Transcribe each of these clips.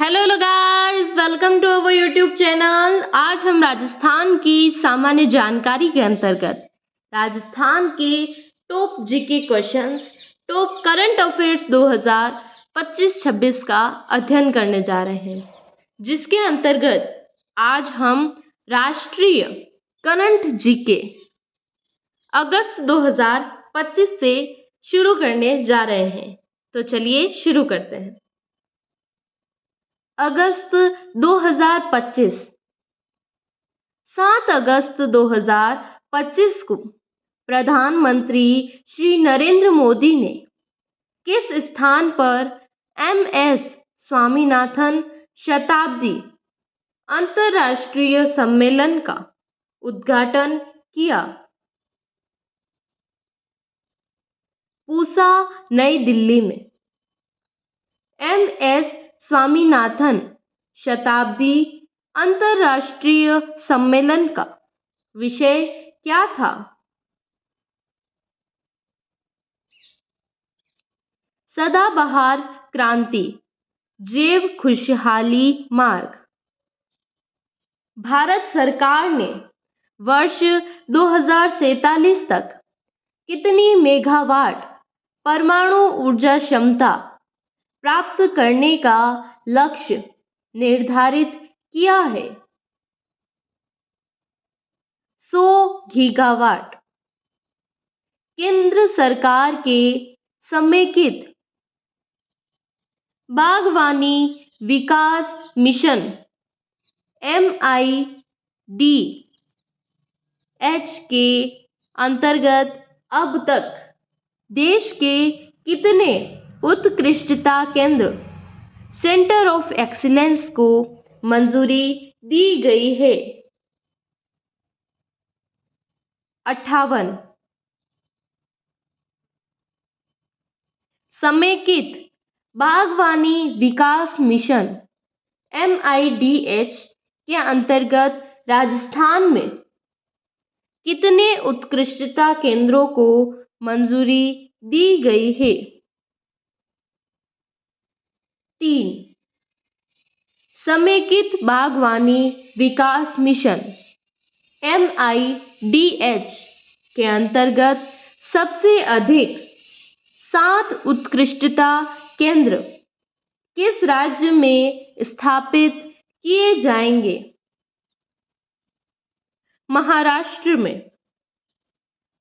Hello guys, welcome to our YouTube channel. आज हम राजस्थान की सामान्य जानकारी के अंतर्गत राजस्थान के top GK questions, top current affairs 2025-26 का अध्ययन करने जा रहे हैं, जिसके अंतर्गत आज हम राष्ट्रीय करंट जीके अगस्त 2025 से शुरू करने जा रहे हैं। तो चलिए शुरू करते हैं। अगस्त 2025। 7 अगस्त 2025 को प्रधानमंत्री श्री नरेंद्र मोदी ने किस स्थान पर MS स्वामीनाथन शताब्दी अंतर्राष्ट्रीय सम्मेलन का उद्घाटन किया? पूसा, नई दिल्ली में। MS स्वामीनाथन शताब्दी अंतर्राष्ट्रीय सम्मेलन का विषय क्या था? सदाबहार क्रांति, जैव खुशहाली मार्ग। भारत सरकार ने वर्ष 2047 तक कितनी मेगावाट परमाणु ऊर्जा क्षमता प्राप्त करने का लक्ष्य निर्धारित किया है? 100 गीगावाट। केंद्र सरकार के समेकित बागवानी विकास मिशन MIDH के अंतर्गत अब तक देश के कितने उत्कृष्टता केंद्र सेंटर ऑफ एक्सीलेंस को मंजूरी दी गई है? 58। समेकित बागवानी विकास मिशन MIDH के अंतर्गत राजस्थान में कितने उत्कृष्टता केंद्रों को मंजूरी दी गई है? 3। समेकित बागवानी विकास मिशन MIDH के अंतर्गत सबसे अधिक 7 उत्कृष्टता केंद्र किस राज्य में स्थापित किए जाएंगे? महाराष्ट्र में।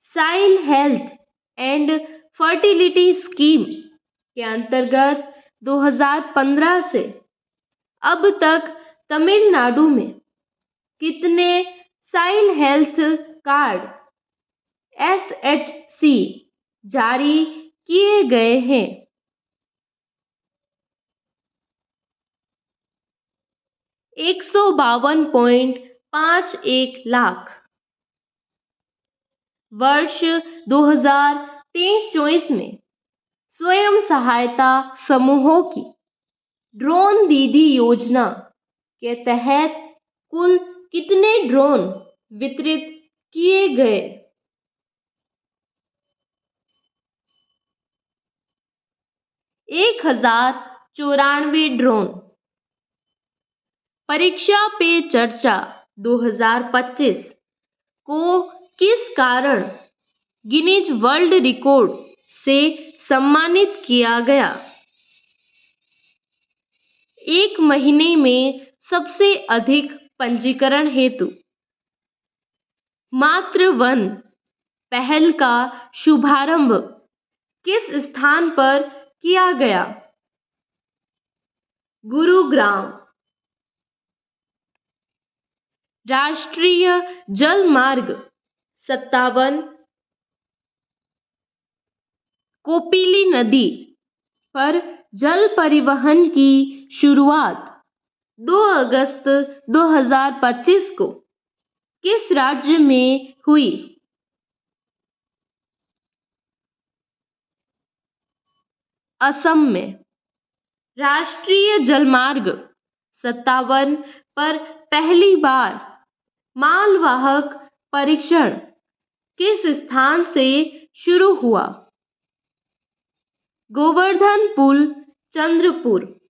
साइल हेल्थ एंड फर्टिलिटी स्कीम के अंतर्गत 2015 से अब तक तमिलनाडु में कितने साइल हेल्थ कार्ड SHC जारी किए गए हैं? 152.51 लाख। वर्ष 2023-24 में स्वयं सहायता समूहों की ड्रोन दीदी योजना के तहत कुल कितने ड्रोन वितरित किए गए? 1094 ड्रोन। परीक्षा पे चर्चा 2025 को किस कारण गिनीज वर्ल्ड रिकॉर्ड से सम्मानित किया गया? एक महीने में सबसे अधिक पंजीकरण हेतु मातृ-वन पहल का शुभारंभ किस स्थान पर किया गया? गुरुग्राम। राष्ट्रीय जल मार्ग 57 कोपिली नदी पर जल परिवहन की शुरुआत 2 अगस्त 2025 को किस राज्य में हुई? असम में। राष्ट्रीय जलमार्ग 57 पर पहली बार मालवाहक परीक्षण किस स्थान से शुरू हुआ? गोवर्धन पुल, चंद्रपुर।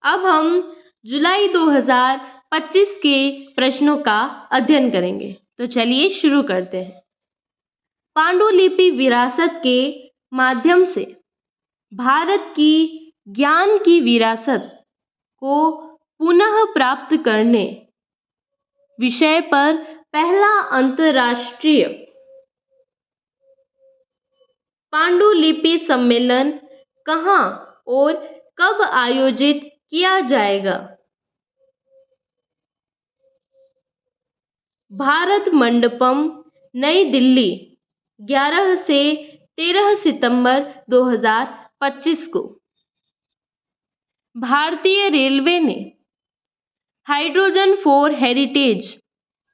अब हम जुलाई 2025 के प्रश्नों का अध्ययन करेंगे। तो चलिए शुरू करते हैं। पांडुलिपि विरासत के माध्यम से भारत की ज्ञान की विरासत को पुनः प्राप्त करने विषय पर पहला अंतर्राष्ट्रीय पांडुलिपि सम्मेलन कहाँ और कब आयोजित किया जाएगा? भारत मंडपम, नई दिल्ली, 11 से 13 सितंबर 2025 को। भारतीय रेलवे ने हाइड्रोजन फॉर हेरिटेज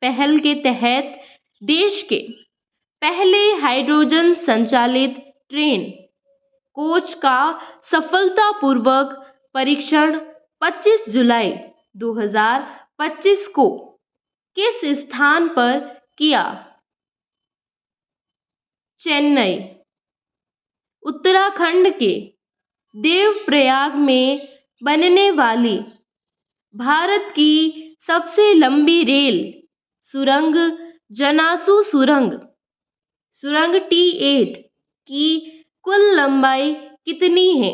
पहल के तहत देश के पहले हाइड्रोजन संचालित ट्रेन कोच का सफलतापूर्वक परीक्षण 25 जुलाई 2025 को किस स्थान पर किया? चेन्नई, उत्तराखंड के देवप्रयाग में बनने वाली भारत की सबसे लंबी रेल सुरंग जनासू सुरंग T8 की कुल लंबाई कितनी है?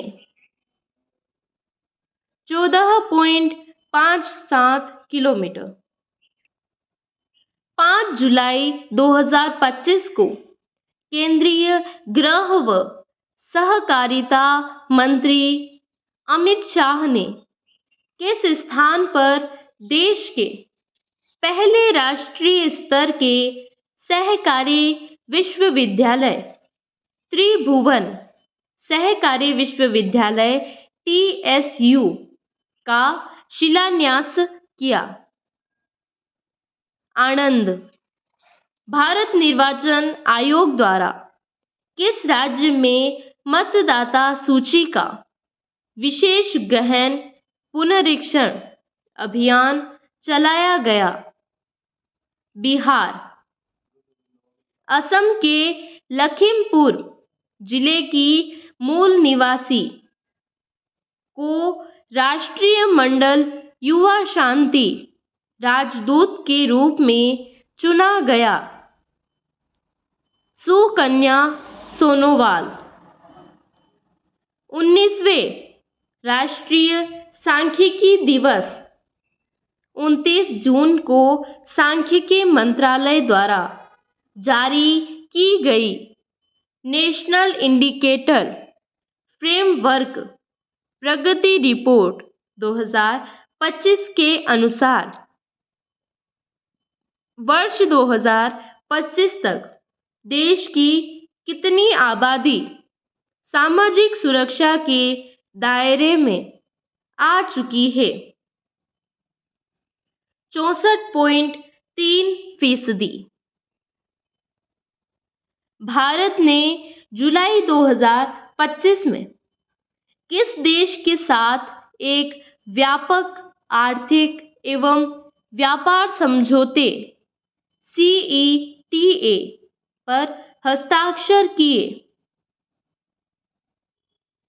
14.57 किलोमीटर। 5 जुलाई 2025 को केंद्रीय गृह व सहकारिता मंत्री अमित शाह ने किस स्थान पर देश के पहले राष्ट्रीय स्तर के सहकारी विश्वविद्यालय त्रिभुवन सहकारी विश्वविद्यालय TSU का शिलान्यास किया? आनंद। भारत निर्वाचन आयोग द्वारा किस राज्य में मतदाता सूची का विशेष गहन पुनरीक्षण अभियान चलाया गया? बिहार। असम के लखीमपुर जिले की मूल निवासी को राष्ट्रीय मंडल युवा शांति राजदूत के रूप में चुना गया? सुकन्या सोनोवाल। 19वें राष्ट्रीय सांख्यिकी दिवस 29 जून को सांख्यिकी मंत्रालय द्वारा जारी की गई नेशनल इंडिकेटर फ्रेमवर्क प्रगति रिपोर्ट 2025 के अनुसार वर्ष 2025 तक देश की कितनी आबादी सामाजिक सुरक्षा के दायरे में आ चुकी है? 64.3%। भारत ने जुलाई 2025 में किस देश के साथ एक व्यापक आर्थिक एवं व्यापार समझौते CETA पर हस्ताक्षर किए?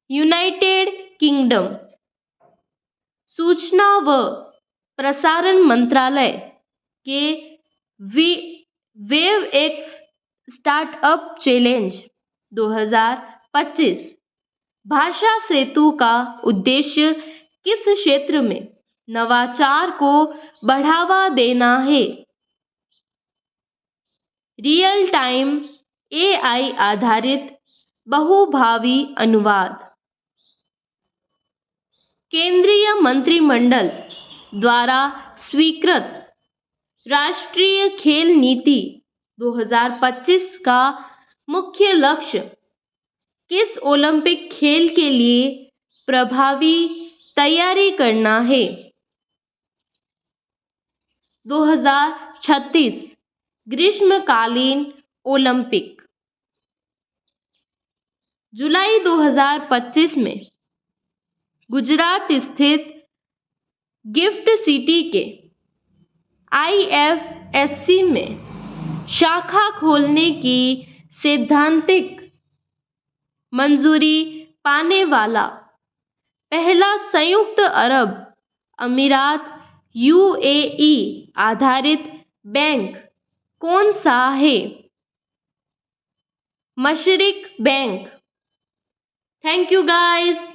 United kingdom. सूचना व प्रसारण मंत्रालय के वेव एक्स स्टार्टअप चैलेंज 2025 भाषा सेतु का उद्देश्य किस क्षेत्र में नवाचार को बढ़ावा देना है? रियल टाइम AI आधारित बहुभावी अनुवाद। केंद्रीय मंत्रिमंडल द्वारा स्वीकृत राष्ट्रीय खेल नीति 2025 का मुख्य लक्ष्य किस ओलंपिक खेल के लिए प्रभावी तैयारी करना है? 2036 ग्रीष्मकालीन ओलंपिक। जुलाई 2025 में गुजरात स्थित गिफ्ट सिटी के IFSC में शाखा खोलने की सैद्धांतिक मंजूरी पाने वाला पहला संयुक्त अरब अमीरात यूएई आधारित बैंक कौन सा है? मशरिक बैंक। Thank you guys.